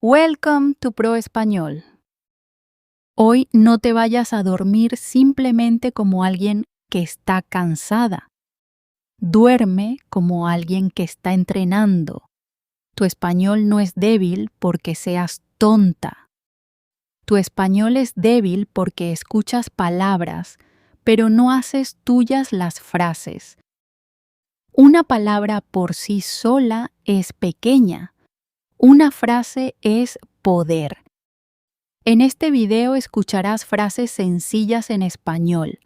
Welcome to Pro Español. Hoy no te vayas a dormir simplemente como alguien que está cansada. Duerme como alguien que está entrenando. Tu español no es débil porque seas tonta. Tu español es débil porque escuchas palabras, pero no haces tuyas las frases. Una palabra por sí sola es pequeña. Una frase es poder. En este video escucharás frases sencillas en español.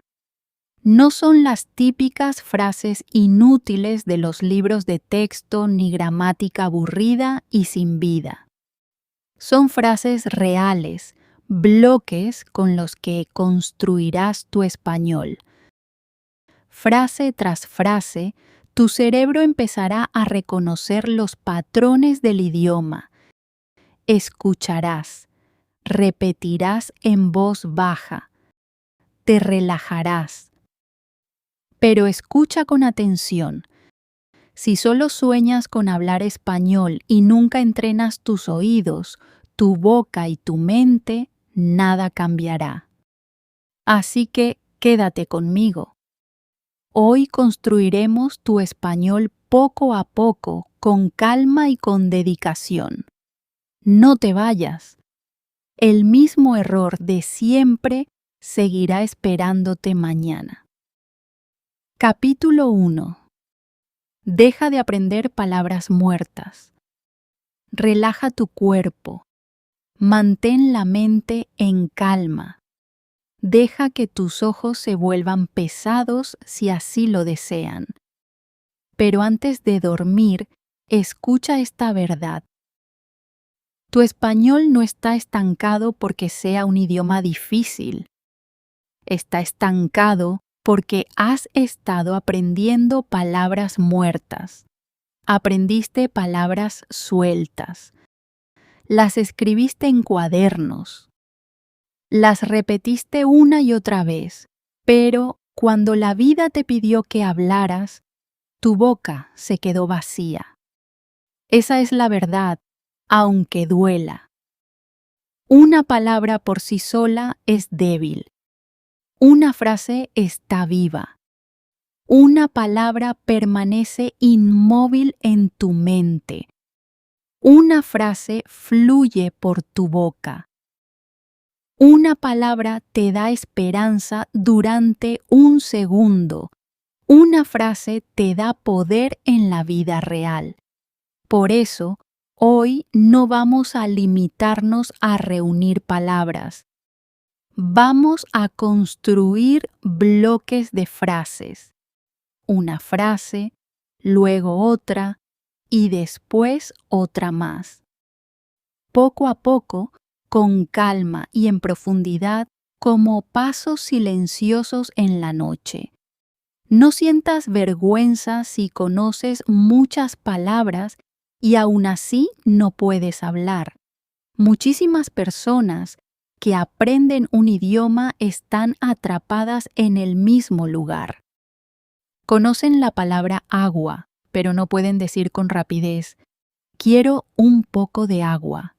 No son las típicas frases inútiles de los libros de texto ni gramática aburrida y sin vida. Son frases reales, bloques con los que construirás tu español. Frase tras frase, tu cerebro empezará a reconocer los patrones del idioma. Escucharás. Repetirás en voz baja. Te relajarás. Pero escucha con atención. Si solo sueñas con hablar español y nunca entrenas tus oídos, tu boca y tu mente, nada cambiará. Así que quédate conmigo. Hoy construiremos tu español poco a poco, con calma y con dedicación. No te vayas. El mismo error de siempre seguirá esperándote mañana. Capítulo 1. Deja de aprender palabras muertas. Relaja tu cuerpo. Mantén la mente en calma. Deja que tus ojos se vuelvan pesados si así lo desean. Pero antes de dormir, escucha esta verdad. Tu español no está estancado porque sea un idioma difícil. Está estancado porque has estado aprendiendo palabras muertas. Aprendiste palabras sueltas. Las escribiste en cuadernos. Las repetiste una y otra vez, pero cuando la vida te pidió que hablaras, tu boca se quedó vacía. Esa es la verdad, aunque duela. Una palabra por sí sola es débil. Una frase está viva. Una palabra permanece inmóvil en tu mente. Una frase fluye por tu boca. Una palabra te da esperanza durante un segundo. Una frase te da poder en la vida real. Por eso, hoy no vamos a limitarnos a reunir palabras. Vamos a construir bloques de frases. Una frase, luego otra y después otra más. Poco a poco, con calma y en profundidad, como pasos silenciosos en la noche. No sientas vergüenza si conoces muchas palabras y aún así no puedes hablar. Muchísimas personas que aprenden un idioma están atrapadas en el mismo lugar. Conocen la palabra agua, pero no pueden decir con rapidez, quiero un poco de agua.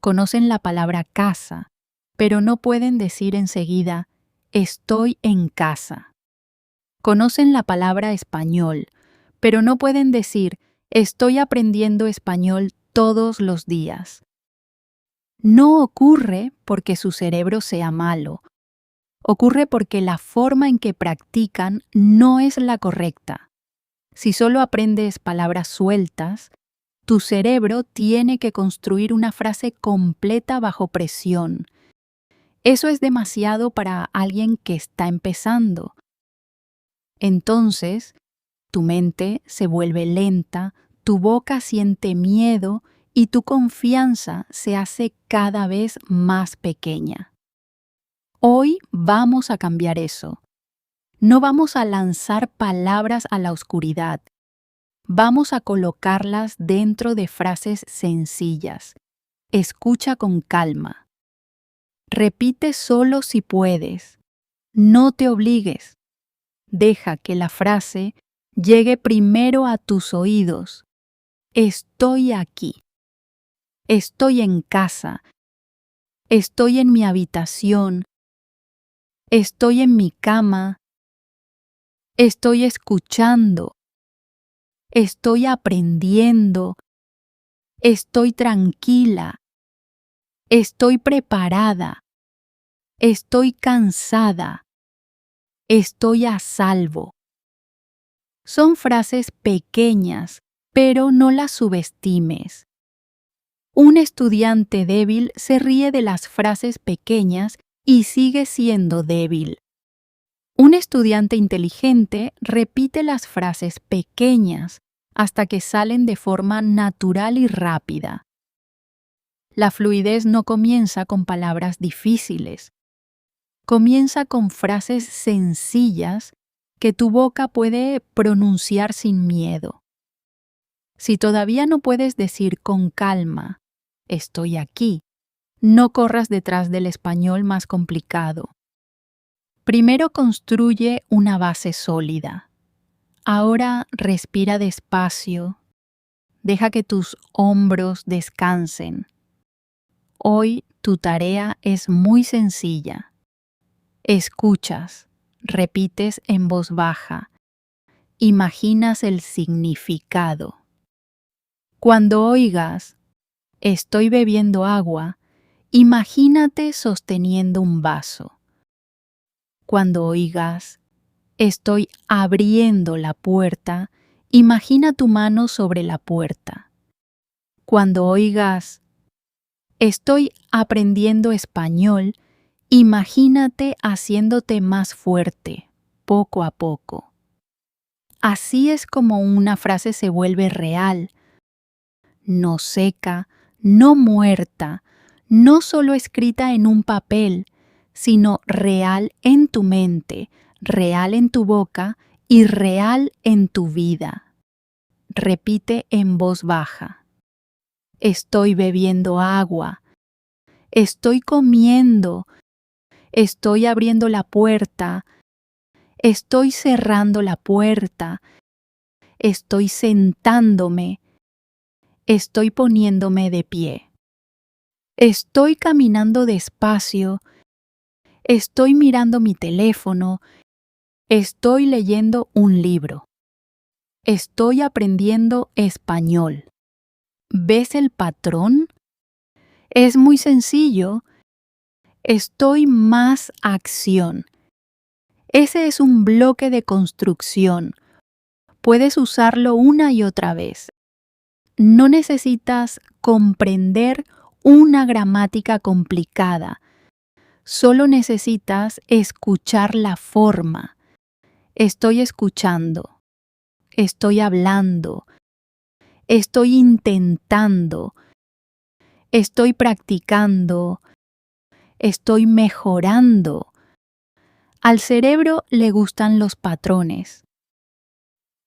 Conocen la palabra casa, pero no pueden decir enseguida, estoy en casa. Conocen la palabra español, pero no pueden decir, estoy aprendiendo español todos los días. No ocurre porque su cerebro sea malo. Ocurre porque la forma en que practican no es la correcta. Si solo aprendes palabras sueltas, tu cerebro tiene que construir una frase completa bajo presión. Eso es demasiado para alguien que está empezando. Entonces, tu mente se vuelve lenta, tu boca siente miedo y tu confianza se hace cada vez más pequeña. Hoy vamos a cambiar eso. No vamos a lanzar palabras a la oscuridad. Vamos a colocarlas dentro de frases sencillas. Escucha con calma. Repite solo si puedes. No te obligues. Deja que la frase llegue primero a tus oídos. Estoy aquí. Estoy en casa. Estoy en mi habitación. Estoy en mi cama. Estoy escuchando. Estoy aprendiendo. Estoy tranquila. Estoy preparada. Estoy cansada. Estoy a salvo. Son frases pequeñas, pero no las subestimes. Un estudiante débil se ríe de las frases pequeñas y sigue siendo débil. Un estudiante inteligente repite las frases pequeñas hasta que salen de forma natural y rápida. La fluidez no comienza con palabras difíciles. Comienza con frases sencillas que tu boca puede pronunciar sin miedo. Si todavía no puedes decir con calma, estoy aquí, no corras detrás del español más complicado. Primero construye una base sólida. Ahora respira despacio. Deja que tus hombros descansen. Hoy tu tarea es muy sencilla. Escuchas, repites en voz baja, imaginas el significado. Cuando oigas, estoy bebiendo agua, imagínate sosteniendo un vaso. Cuando oigas, estoy abriendo la puerta, imagina tu mano sobre la puerta. Cuando oigas, estoy aprendiendo español, imagínate haciéndote más fuerte, poco a poco. Así es como una frase se vuelve real, no seca, no muerta, no solo escrita en un papel, sino real en tu mente, real en tu boca y real en tu vida. Repite en voz baja. Estoy bebiendo agua. Estoy comiendo. Estoy abriendo la puerta. Estoy cerrando la puerta. Estoy sentándome. Estoy poniéndome de pie. Estoy caminando despacio. Estoy mirando mi teléfono. Estoy leyendo un libro. Estoy aprendiendo español. ¿Ves el patrón? Es muy sencillo. Estoy más acción. Ese es un bloque de construcción. Puedes usarlo una y otra vez. No necesitas comprender una gramática complicada. Solo necesitas escuchar la forma. Estoy escuchando. Estoy hablando. Estoy intentando. Estoy practicando. Estoy mejorando. Al cerebro le gustan los patrones.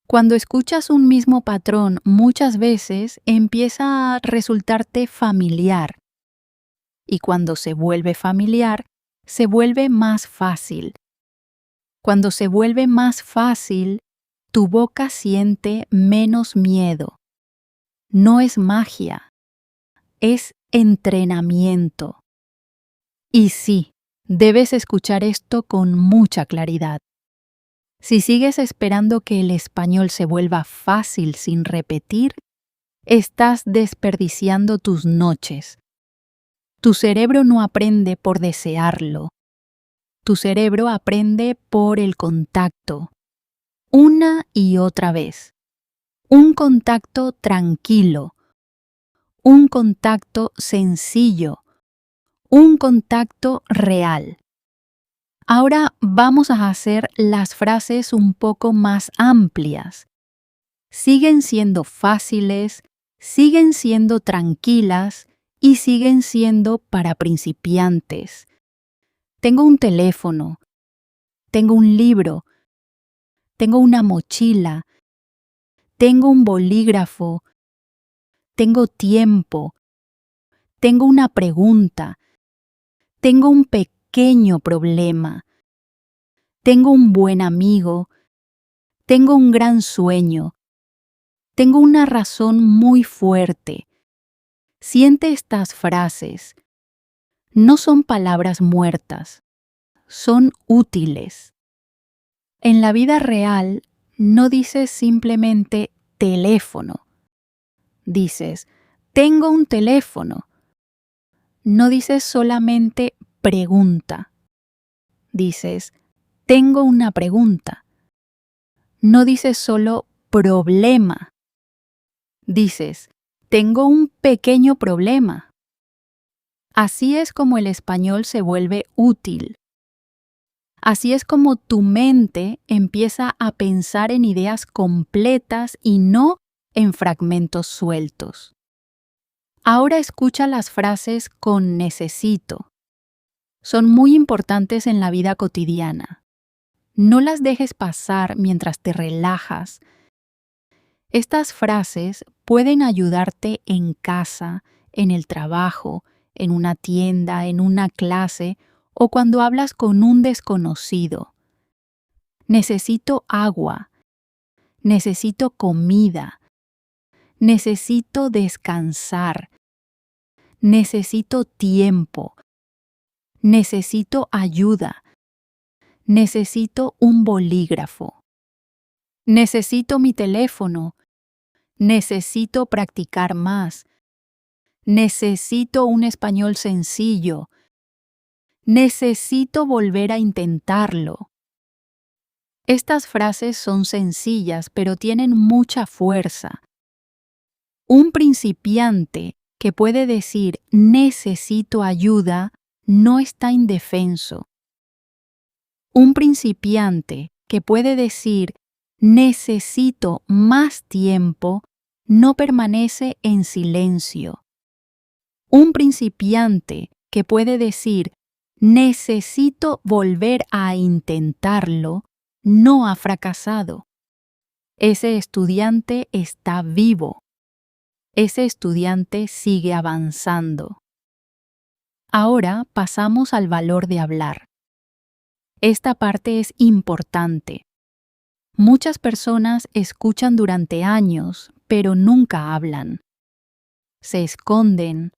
Cuando escuchas un mismo patrón muchas veces, empieza a resultarte familiar. Y cuando se vuelve familiar, se vuelve más fácil. Cuando se vuelve más fácil, tu boca siente menos miedo. No es magia, es entrenamiento. Y sí, debes escuchar esto con mucha claridad. Si sigues esperando que el español se vuelva fácil sin repetir, estás desperdiciando tus noches. Tu cerebro no aprende por desearlo. Tu cerebro aprende por el contacto. Una y otra vez. Un contacto tranquilo. Un contacto sencillo. Un contacto real. Ahora vamos a hacer las frases un poco más amplias. Siguen siendo fáciles, siguen siendo tranquilas y siguen siendo para principiantes. Tengo un teléfono, tengo un libro, tengo una mochila, tengo un bolígrafo, tengo tiempo, tengo una pregunta, tengo un pequeño problema, tengo un buen amigo, tengo un gran sueño, tengo una razón muy fuerte, Siente estas frases. No son palabras muertas, son útiles. En la vida real, no dices simplemente teléfono. Dices, tengo un teléfono. No dices solamente pregunta. Dices, tengo una pregunta. No dices solo problema. Dices, tengo un pequeño problema. Así es como el español se vuelve útil. Así es como tu mente empieza a pensar en ideas completas y no en fragmentos sueltos. Ahora escucha las frases con necesito. Son muy importantes en la vida cotidiana. No las dejes pasar mientras te relajas. Estas frases pueden ayudarte en casa, en el trabajo, en una tienda, en una clase o cuando hablas con un desconocido. Necesito agua. Necesito comida. Necesito descansar. Necesito tiempo. Necesito ayuda. Necesito un bolígrafo. Necesito mi teléfono. Necesito practicar más. Necesito un español sencillo. Necesito volver a intentarlo. Estas frases son sencillas, pero tienen mucha fuerza. Un principiante que puede decir necesito ayuda no está indefenso. Un principiante que puede decir necesito más tiempo no permanece en silencio. Un principiante que puede decir necesito volver a intentarlo no ha fracasado. Ese estudiante está vivo. Ese estudiante sigue avanzando. Ahora pasamos al valor de hablar. Esta parte es importante. Muchas personas escuchan durante años, pero nunca hablan. Se esconden,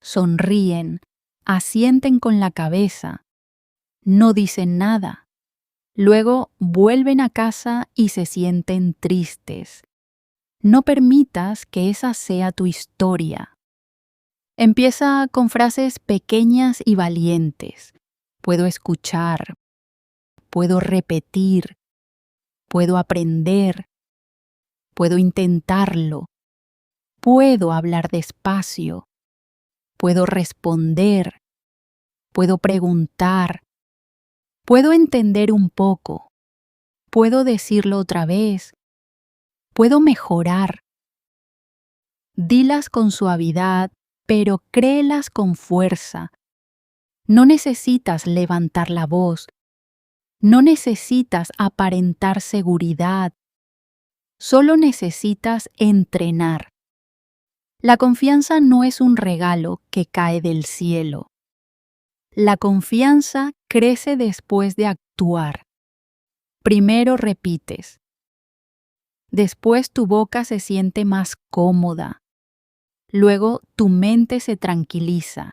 sonríen, asienten con la cabeza, no dicen nada. Luego vuelven a casa y se sienten tristes. No permitas que esa sea tu historia. Empieza con frases pequeñas y valientes. Puedo escuchar, puedo repetir, puedo aprender, puedo intentarlo, puedo hablar despacio, puedo responder, puedo preguntar, puedo entender un poco, puedo decirlo otra vez, puedo mejorar. Dilas con suavidad, pero créelas con fuerza. No necesitas levantar la voz. No necesitas aparentar seguridad. Solo necesitas entrenar. La confianza no es un regalo que cae del cielo. La confianza crece después de actuar. Primero repites. Después tu boca se siente más cómoda. Luego tu mente se tranquiliza.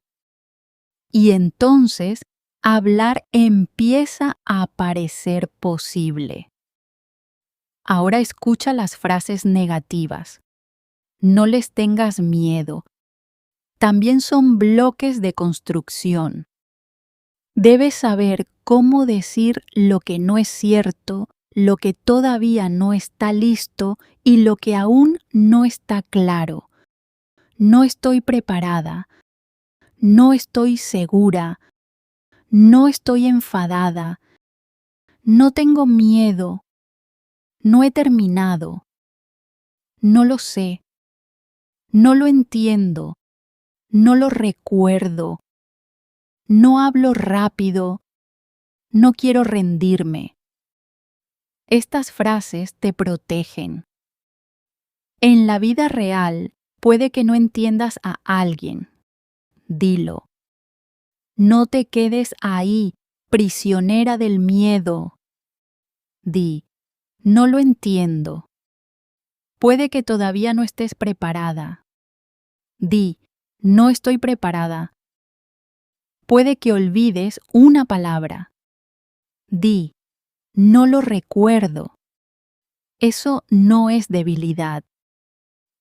Y entonces hablar empieza a parecer posible. Ahora escucha las frases negativas. No les tengas miedo. También son bloques de construcción. Debes saber cómo decir lo que no es cierto, lo que todavía no está listo y lo que aún no está claro. No estoy preparada. No estoy segura. No estoy enfadada. No tengo miedo. No he terminado. No lo sé. No lo entiendo. No lo recuerdo. No hablo rápido. No quiero rendirme. Estas frases te protegen. En la vida real, puede que no entiendas a alguien. Dilo. No te quedes ahí, prisionera del miedo. Di, no lo entiendo. Puede que todavía no estés preparada. Di, no estoy preparada. Puede que olvides una palabra. Di, no lo recuerdo. Eso no es debilidad.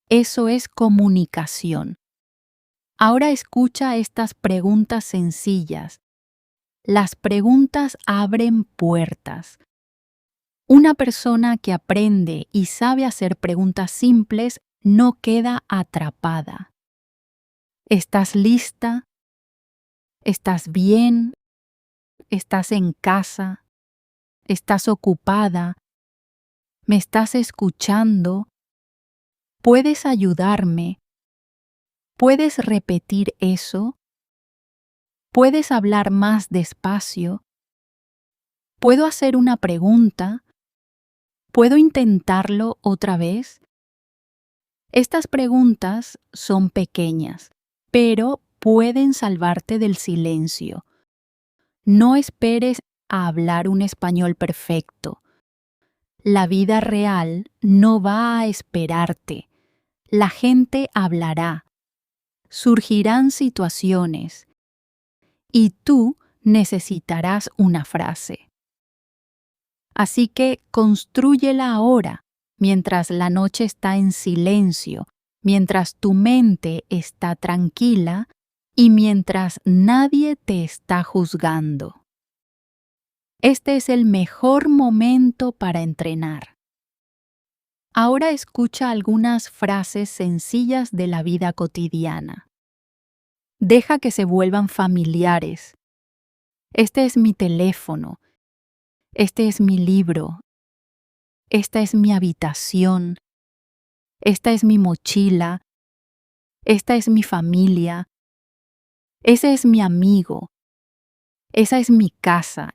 Eso es comunicación. Ahora escucha estas preguntas sencillas. Las preguntas abren puertas. Una persona que aprende y sabe hacer preguntas simples no queda atrapada. ¿Estás lista? ¿Estás bien? ¿Estás en casa? ¿Estás ocupada? ¿Me estás escuchando? ¿Puedes ayudarme? ¿Puedes repetir eso? ¿Puedes hablar más despacio? ¿Puedo hacer una pregunta? ¿Puedo intentarlo otra vez? Estas preguntas son pequeñas, pero pueden salvarte del silencio. No esperes a hablar un español perfecto. La vida real no va a esperarte. La gente hablará. Surgirán situaciones. Y tú necesitarás una frase. Así que constrúyela ahora, mientras la noche está en silencio, mientras tu mente está tranquila y mientras nadie te está juzgando. Este es el mejor momento para entrenar. Ahora escucha algunas frases sencillas de la vida cotidiana. Deja que se vuelvan familiares. Este es mi teléfono. Este es mi libro. Esta es mi habitación. Esta es mi mochila. Esta es mi familia. Ese es mi amigo. Esa es mi casa.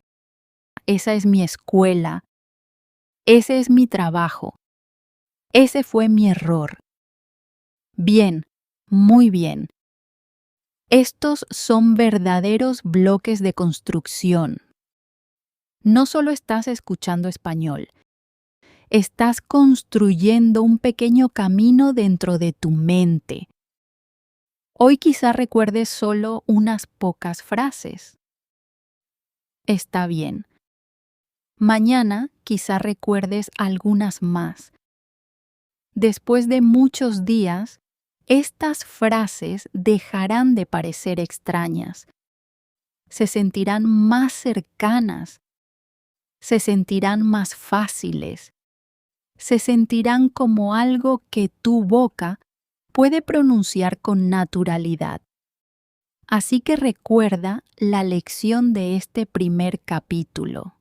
Esa es mi escuela. Ese es mi trabajo. Ese fue mi error. Bien, muy bien. Estos son verdaderos bloques de construcción. No solo estás escuchando español, estás construyendo un pequeño camino dentro de tu mente. Hoy quizá recuerdes solo unas pocas frases. Está bien. Mañana quizá recuerdes algunas más. Después de muchos días, estas frases dejarán de parecer extrañas. Se sentirán más cercanas. Se sentirán más fáciles. Se sentirán como algo que tu boca puede pronunciar con naturalidad. Así que recuerda la lección de este primer capítulo.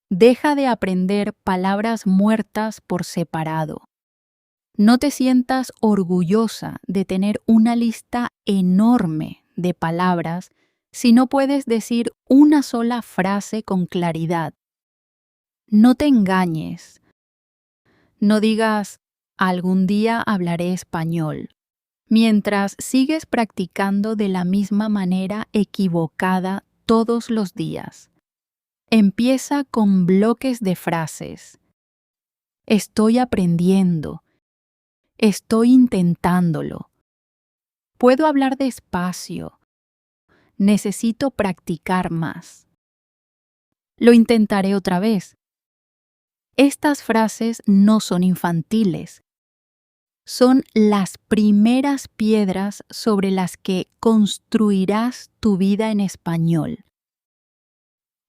Deja de aprender palabras muertas por separado. No te sientas orgullosa de tener una lista enorme de palabras si no puedes decir una sola frase con claridad. No te engañes. No digas, algún día hablaré español, mientras sigues practicando de la misma manera equivocada todos los días. Empieza con bloques de frases. Estoy aprendiendo. Estoy intentándolo. Puedo hablar despacio. Necesito practicar más. Lo intentaré otra vez. Estas frases no son infantiles. Son las primeras piedras sobre las que construirás tu vida en español.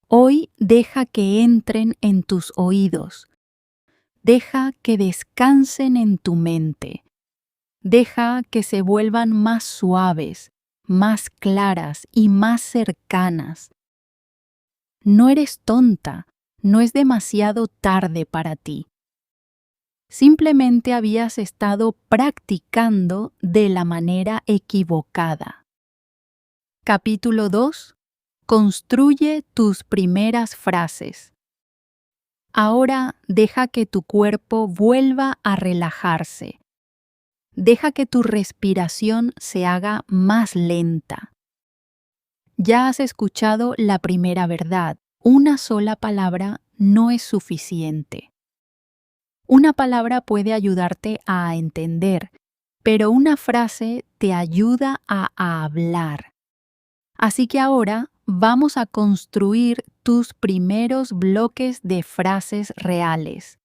Hoy deja que entren en tus oídos. Deja que descansen en tu mente. Deja que se vuelvan más suaves, más claras y más cercanas. No eres tonta, no es demasiado tarde para ti. Simplemente habías estado practicando de la manera equivocada. Capítulo 2. Construye tus primeras frases. Ahora deja que tu cuerpo vuelva a relajarse. Deja que tu respiración se haga más lenta. Ya has escuchado la primera verdad. Una sola palabra no es suficiente. Una palabra puede ayudarte a entender, pero una frase te ayuda a hablar. Así que ahora vamos a construir tus primeros bloques de frases reales.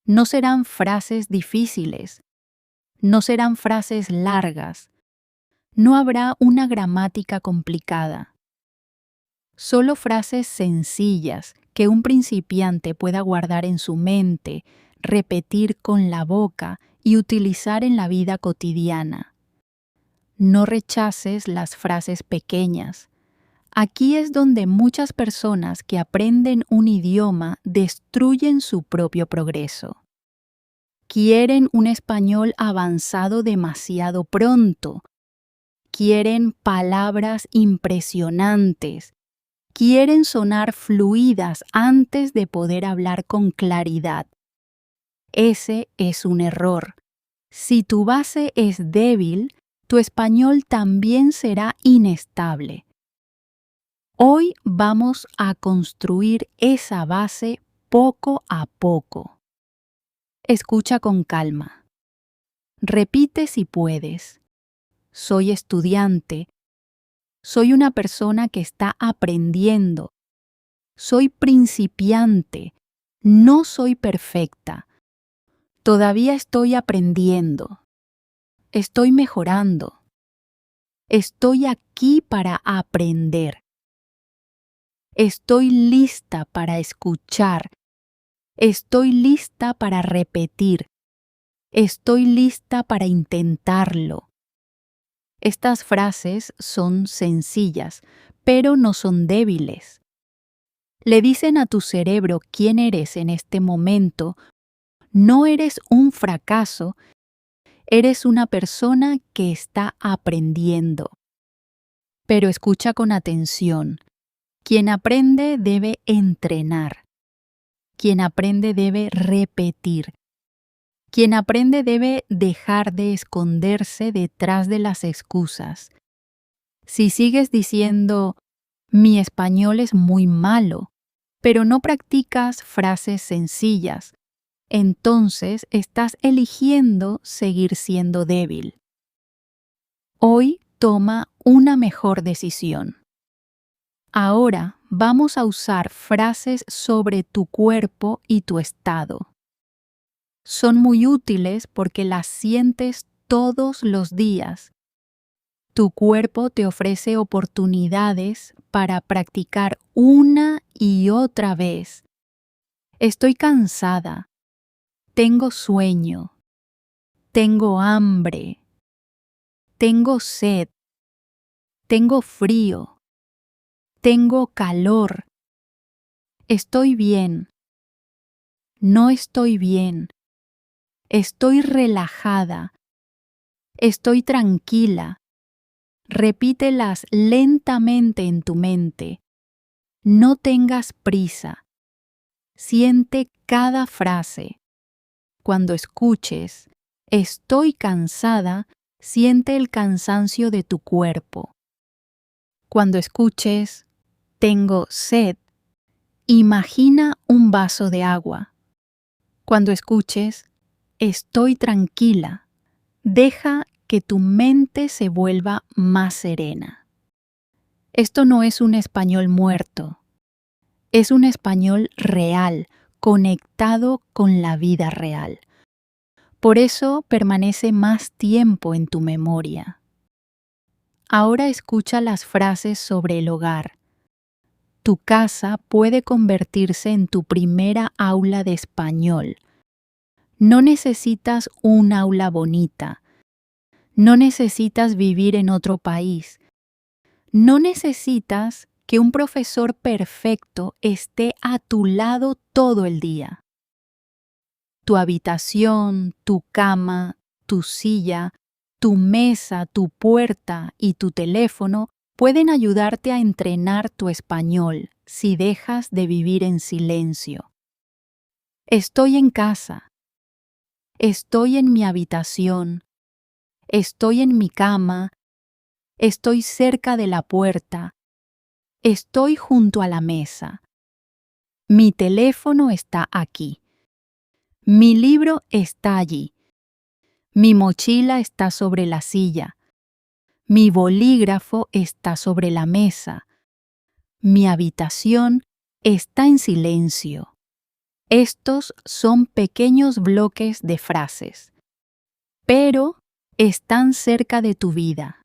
No serán frases difíciles, no serán frases largas, no habrá una gramática complicada. Solo frases sencillas que un principiante pueda guardar en su mente, repetir con la boca y utilizar en la vida cotidiana. No rechaces las frases pequeñas. Aquí es donde muchas personas que aprenden un idioma destruyen su propio progreso. Quieren un español avanzado demasiado pronto. Quieren palabras impresionantes. Quieren sonar fluidas antes de poder hablar con claridad. Ese es un error. Si tu base es débil, tu español también será inestable. Hoy vamos a construir esa base poco a poco. Escucha con calma. Repite si puedes. Soy estudiante. Soy una persona que está aprendiendo. Soy principiante. No soy perfecta. Todavía estoy aprendiendo. Estoy mejorando. Estoy aquí para aprender. Estoy lista para escuchar. Estoy lista para repetir. Estoy lista para intentarlo. Estas frases son sencillas, pero no son débiles. Le dicen a tu cerebro quién eres en este momento. No eres un fracaso, eres una persona que está aprendiendo. Pero escucha con atención. Quien aprende debe entrenar. Quien aprende debe repetir. Quien aprende debe dejar de esconderse detrás de las excusas. Si sigues diciendo, mi español es muy malo, pero no practicas frases sencillas, entonces estás eligiendo seguir siendo débil. Hoy toma una mejor decisión. Ahora vamos a usar frases sobre tu cuerpo y tu estado. Son muy útiles porque las sientes todos los días. Tu cuerpo te ofrece oportunidades para practicar una y otra vez. Estoy cansada. Tengo sueño. Tengo hambre. Tengo sed. Tengo frío. Tengo calor. Estoy bien. No estoy bien. Estoy relajada. Estoy tranquila. Repítelas lentamente en tu mente. No tengas prisa. Siente cada frase. Cuando escuches, estoy cansada, siente el cansancio de tu cuerpo. Cuando escuches, tengo sed, imagina un vaso de agua. Cuando escuches, estoy tranquila, deja que tu mente se vuelva más serena. Esto no es un español muerto, es un español real, conectado con la vida real. Por eso permanece más tiempo en tu memoria. Ahora escucha las frases sobre el hogar. Tu casa puede convertirse en tu primera aula de español. No necesitas un aula bonita. No necesitas vivir en otro país. No necesitas que un profesor perfecto esté a tu lado todo el día. Tu habitación, tu cama, tu silla, tu mesa, tu puerta y tu teléfono pueden ayudarte a entrenar tu español si dejas de vivir en silencio. Estoy en casa. Estoy en mi habitación. Estoy en mi cama. Estoy cerca de la puerta. Estoy junto a la mesa. Mi teléfono está aquí. Mi libro está allí. Mi mochila está sobre la silla. Mi bolígrafo está sobre la mesa. Mi habitación está en silencio. Estos son pequeños bloques de frases, pero están cerca de tu vida.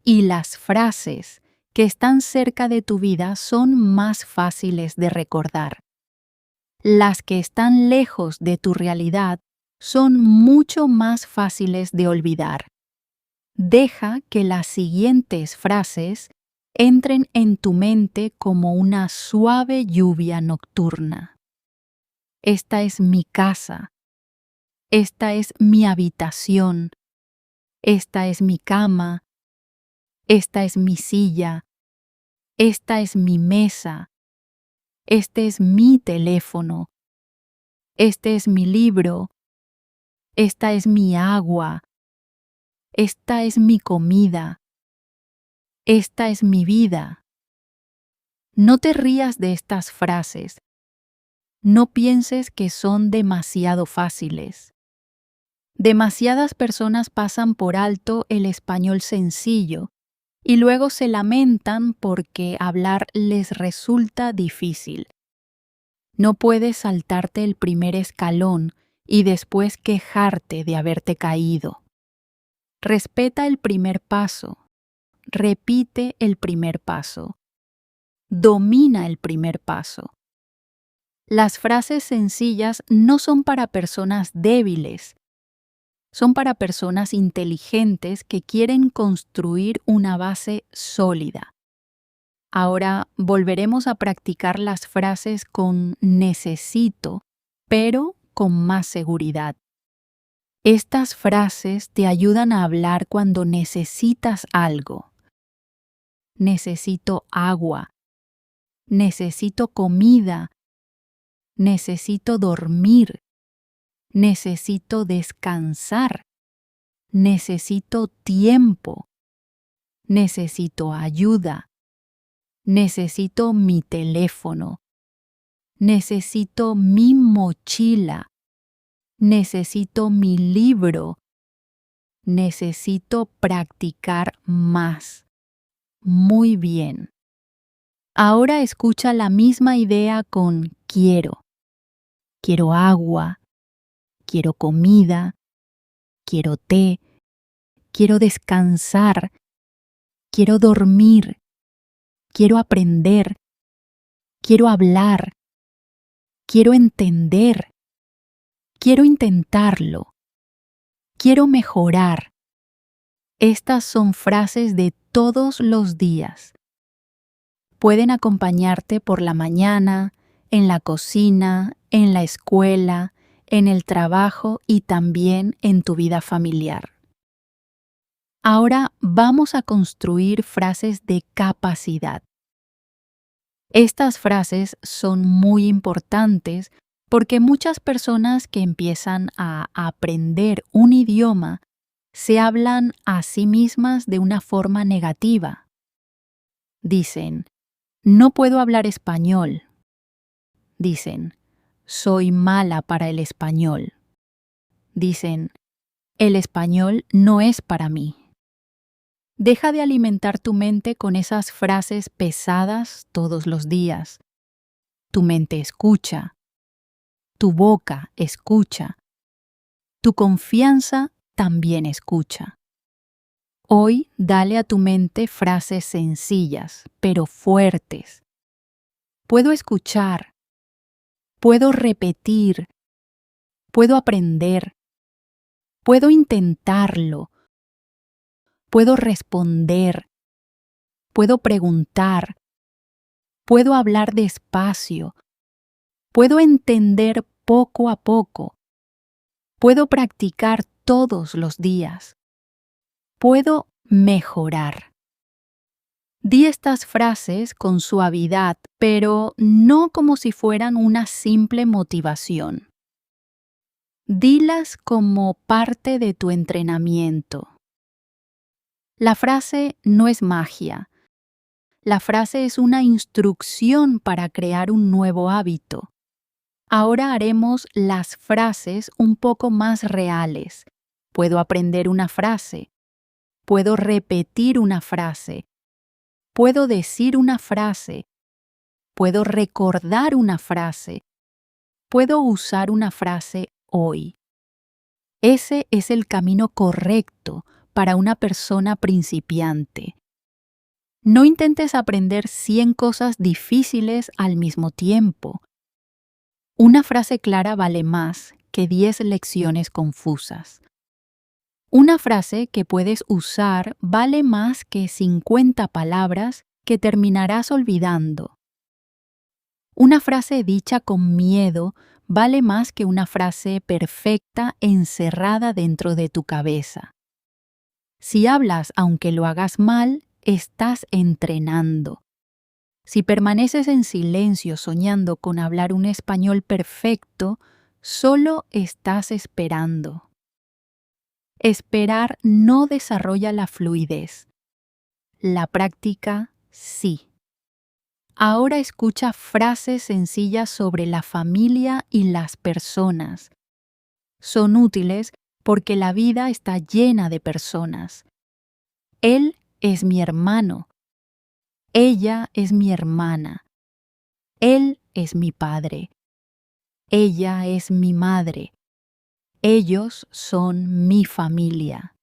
Y las frases que están cerca de tu vida son más fáciles de recordar. Las que están lejos de tu realidad son mucho más fáciles de olvidar. Deja que las siguientes frases entren en tu mente como una suave lluvia nocturna. Esta es mi casa. Esta es mi habitación. Esta es mi cama. Esta es mi silla. Esta es mi mesa. Este es mi teléfono. Este es mi libro. Esta es mi agua. Esta es mi comida. Esta es mi vida. No te rías de estas frases. No pienses que son demasiado fáciles. Demasiadas personas pasan por alto el español sencillo y luego se lamentan porque hablar les resulta difícil. No puedes saltarte el primer escalón y después quejarte de haberte caído. Respeta el primer paso. Repite el primer paso. Domina el primer paso. Las frases sencillas no son para personas débiles. Son para personas inteligentes que quieren construir una base sólida. Ahora volveremos a practicar las frases con necesito, pero con más seguridad. Estas frases te ayudan a hablar cuando necesitas algo. Necesito agua. Necesito comida. Necesito dormir. Necesito descansar. Necesito tiempo. Necesito ayuda. Necesito mi teléfono. Necesito mi mochila. Necesito mi libro. Necesito practicar más. Muy bien. Ahora escucha la misma idea con quiero. Quiero agua. Quiero comida. Quiero té. Quiero descansar. Quiero dormir. Quiero aprender. Quiero hablar. Quiero entender. Quiero intentarlo. Quiero mejorar. Estas son frases de todos los días. Pueden acompañarte por la mañana, en la cocina, en la escuela, en el trabajo y también en tu vida familiar. Ahora vamos a construir frases de capacidad. Estas frases son muy importantes porque muchas personas que empiezan a aprender un idioma se hablan a sí mismas de una forma negativa. Dicen, no puedo hablar español. Dicen, soy mala para el español. Dicen, el español no es para mí. Deja de alimentar tu mente con esas frases pesadas todos los días. Tu mente escucha. Tu boca escucha. Tu confianza también escucha. Hoy dale a tu mente frases sencillas, pero fuertes. Puedo escuchar. Puedo repetir. Puedo aprender. Puedo intentarlo. Puedo responder. Puedo preguntar. Puedo hablar despacio. Puedo entender poco a poco. Puedo practicar todos los días. Puedo mejorar. Di estas frases con suavidad, pero no como si fueran una simple motivación. Dilas como parte de tu entrenamiento. La frase no es magia. La frase es una instrucción para crear un nuevo hábito. Ahora haremos las frases un poco más reales, Puedo aprender una frase. Puedo repetir una frase. Puedo decir una frase. Puedo recordar una frase. Puedo usar una frase hoy. Ese es el camino correcto para una persona principiante. No intentes aprender 100 cosas difíciles al mismo tiempo. Una frase clara vale más que 10 lecciones confusas. Una frase que puedes usar vale más que 50 palabras que terminarás olvidando. Una frase dicha con miedo vale más que una frase perfecta encerrada dentro de tu cabeza. Si hablas aunque lo hagas mal, estás entrenando. Si permaneces en silencio soñando con hablar un español perfecto, solo estás esperando. Esperar no desarrolla la fluidez. La práctica sí. Ahora escucha frases sencillas sobre la familia y las personas. Son útiles porque la vida está llena de personas. Él es mi hermano. Ella es mi hermana. Él es mi padre. Ella es mi madre. Ellos son mi familia.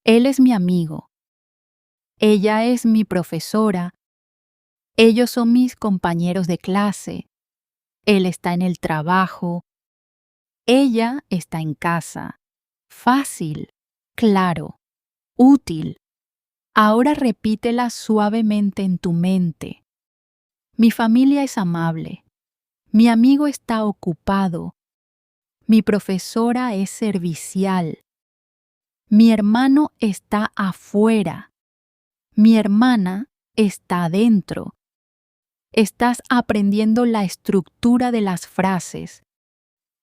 Él es mi amigo. Ella es mi profesora. Ellos son mis compañeros de clase. Él está en el trabajo. Ella está en casa. Fácil, claro, útil. Ahora repítela suavemente en tu mente. Mi familia es amable. Mi amigo está ocupado. Mi profesora es servicial. Mi hermano está afuera. Mi hermana está adentro. Estás aprendiendo la estructura de las frases.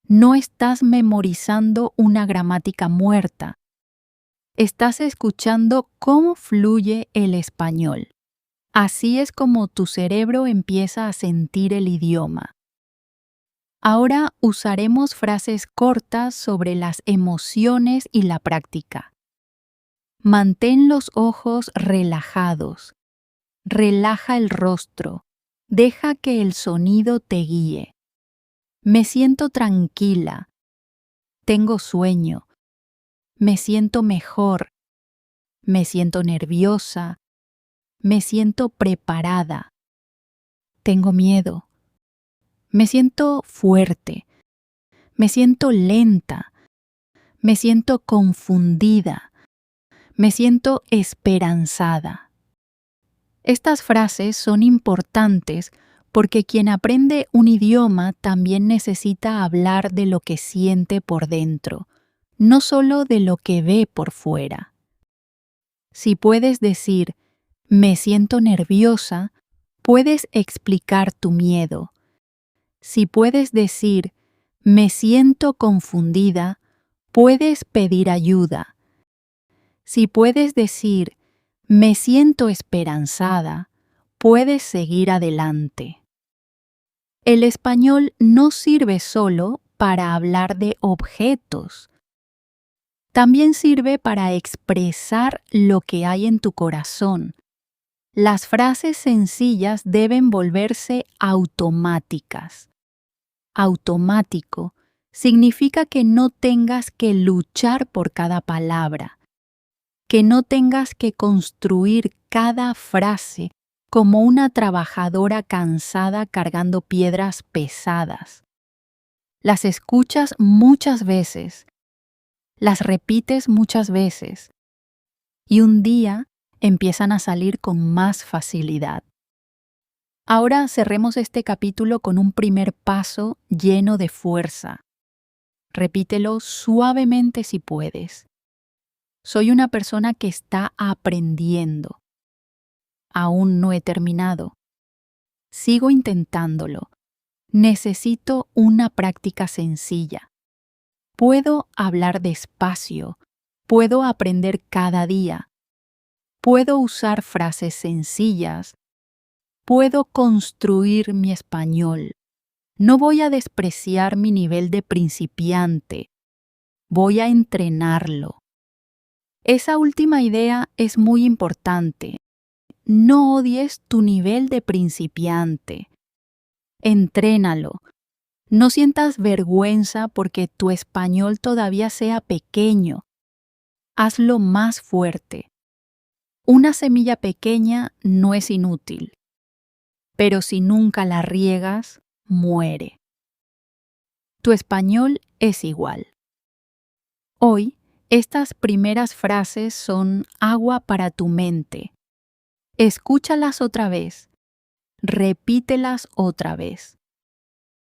No estás memorizando una gramática muerta. Estás escuchando cómo fluye el español. Así es como tu cerebro empieza a sentir el idioma. Ahora usaremos frases cortas sobre las emociones y la práctica. Mantén los ojos relajados. Relaja el rostro. Deja que el sonido te guíe. Me siento tranquila. Tengo sueño. Me siento mejor. Me siento nerviosa. Me siento preparada. Tengo miedo. Me siento fuerte. Me siento lenta. Me siento confundida. Me siento esperanzada. Estas frases son importantes porque quien aprende un idioma también necesita hablar de lo que siente por dentro, no solo de lo que ve por fuera. Si puedes decir, me siento nerviosa, puedes explicar tu miedo. Si puedes decir, me siento confundida, puedes pedir ayuda. Si puedes decir, me siento esperanzada, puedes seguir adelante. El español no sirve solo para hablar de objetos. También sirve para expresar lo que hay en tu corazón. Las frases sencillas deben volverse automáticas. Automático significa que no tengas que luchar por cada palabra, que no tengas que construir cada frase como una trabajadora cansada cargando piedras pesadas. Las escuchas muchas veces, las repites muchas veces, y un día empiezan a salir con más facilidad. Ahora cerremos este capítulo con un primer paso lleno de fuerza. Repítelo suavemente si puedes. Soy una persona que está aprendiendo. Aún no he terminado. Sigo intentándolo. Necesito una práctica sencilla. Puedo hablar despacio. Puedo aprender cada día. Puedo usar frases sencillas. Puedo construir mi español. No voy a despreciar mi nivel de principiante. Voy a entrenarlo. Esa última idea es muy importante. No odies tu nivel de principiante. Entrénalo. No sientas vergüenza porque tu español todavía sea pequeño. Hazlo más fuerte. Una semilla pequeña no es inútil, pero si nunca la riegas, muere. Tu español es igual. Hoy, estas primeras frases son agua para tu mente. Escúchalas otra vez. Repítelas otra vez.